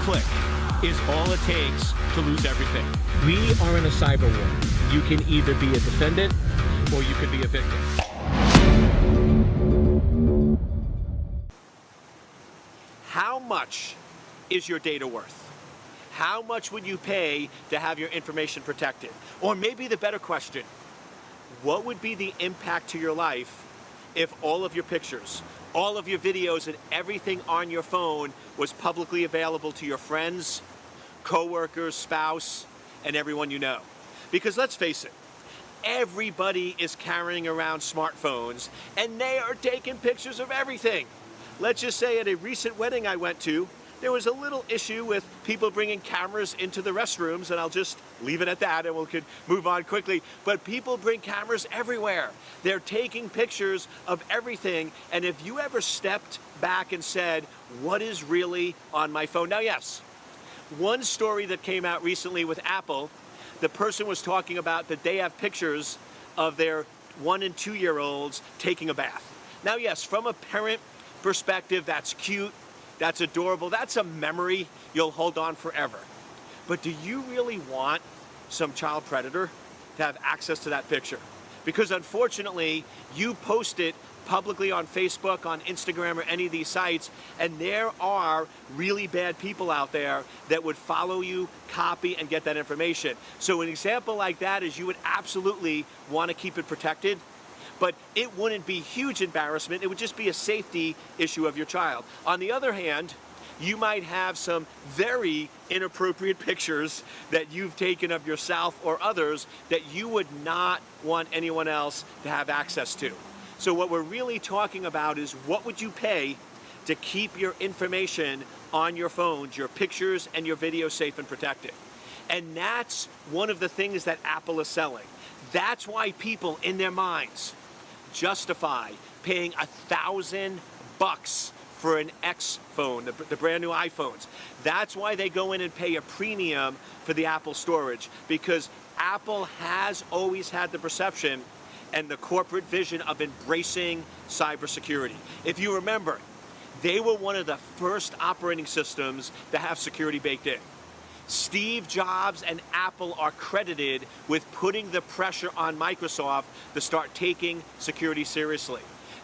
click is all it takes to lose everything. We are in a cyber war. You can either be a defendant or you can be a victim. How much is your data worth? How much would you pay to have your information protected? Or maybe the better question, what would be the impact to your life if all of your pictures, all of your videos, and everything on your phone was publicly available to your friends, coworkers, spouse, and everyone you know? Because let's face it, everybody is carrying around smartphones and they are taking pictures of everything. Let's just say at a recent wedding I went to, there was a little issue with people bringing cameras into the restrooms, and I'll just leave it at that and we could move on quickly. But people bring cameras everywhere. They're taking pictures of everything. And if you ever stepped back and said, what is really on my phone? Now, yes, one story that came out recently with Apple, the person was talking about that they have pictures of their 1- and 2-year-olds taking a bath. Now, yes, from a parent perspective, that's cute. That's adorable. That's a memory you'll hold on forever. But do you really want some child predator to have access to that picture? Because unfortunately, you post it publicly on Facebook, on Instagram, or any of these sites, and there are really bad people out there that would follow you, copy, and get that information. So an example like that is you would absolutely want to keep it protected, but it wouldn't be huge embarrassment. It would just be a safety issue of your child. On the other hand, you might have some very inappropriate pictures that you've taken of yourself or others that you would not want anyone else to have access to. So what we're really talking about is what would you pay to keep your information on your phones, your pictures and your videos safe and protected. And that's one of the things that Apple is selling. That's why people in their minds justify paying $1,000 for an X phone, the brand new iPhones. That's why they go in and pay a premium for the Apple storage, because Apple has always had the perception and the corporate vision of embracing cybersecurity. If you remember, they were one of the first operating systems to have security baked in. Steve Jobs and Apple are credited with putting the pressure on Microsoft to start taking security seriously.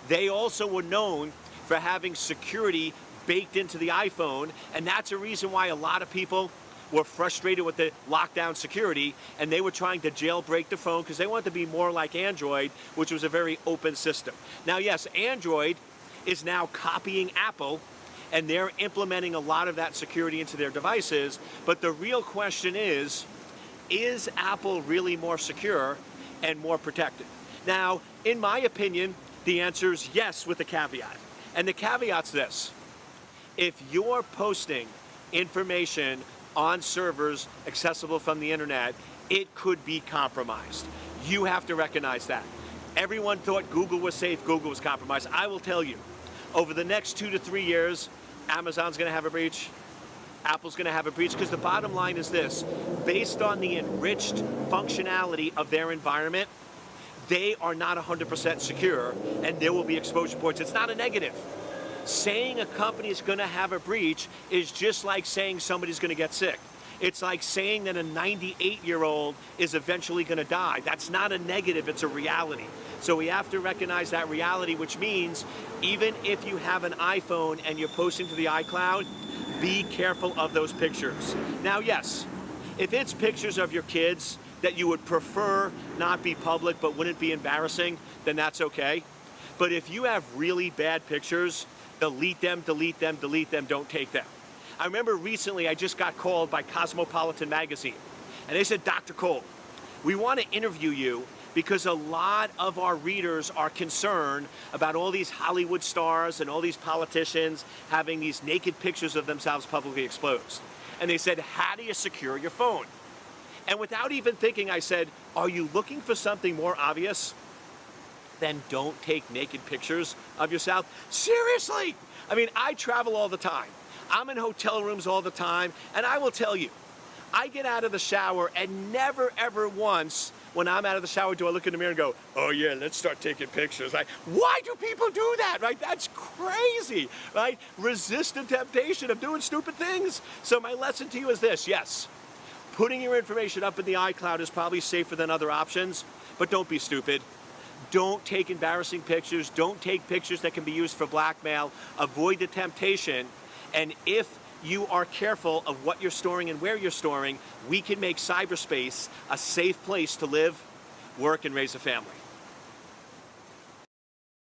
They also were known for having security baked into the iPhone, and that's a reason why a lot of people were frustrated with the lockdown security, and they were trying to jailbreak the phone because they wanted to be more like Android, which was a very open system. Now, yes, Android is now copying Apple, and they're implementing a lot of that security into their devices. But the real question is Apple really more secure and more protected? Now, in my opinion, the answer is yes, with a caveat. And the caveat's this: if you're posting information on servers accessible from the internet, it could be compromised. You have to recognize that. Everyone thought Google was safe, Google was compromised. I will tell you, over the next 2 to 3 years, Amazon's going to have a breach, Apple's going to have a breach, because the bottom line is this: based on the enriched functionality of their environment, they are not 100% secure, and there will be exposure points. It's not a negative. Saying a company is going to have a breach is just like saying somebody's going to get sick. It's like saying that a 98-year-old is eventually going to die. That's not a negative, it's a reality. So we have to recognize that reality, which means even if you have an iPhone and you're posting to the iCloud, be careful of those pictures. Now, yes, if it's pictures of your kids that you would prefer not be public but wouldn't be embarrassing, then that's okay. But if you have really bad pictures, delete them, delete them, delete them, don't take them. I remember recently I just got called by Cosmopolitan magazine, and they said, Dr. Cole, we want to interview you because a lot of our readers are concerned about all these Hollywood stars and all these politicians having these naked pictures of themselves publicly exposed. And they said, how do you secure your phone? And without even thinking, I said, are you looking for something more obvious? Then don't take naked pictures of yourself. Seriously! I mean, I travel all the time. I'm in hotel rooms all the time, and I will tell you, I get out of the shower and never ever once when I'm out of the shower, do I look in the mirror and go, oh yeah, let's start taking pictures? Like, why do people do that, right? That's crazy, right? Resist the temptation of doing stupid things. So my lesson to you is this: yes, putting your information up in the iCloud is probably safer than other options, but don't be stupid. Don't take embarrassing pictures. Don't take pictures that can be used for blackmail. Avoid the temptation. And if you are careful of what you're storing and where you're storing, we can make cyberspace a safe place to live, work, and raise a family.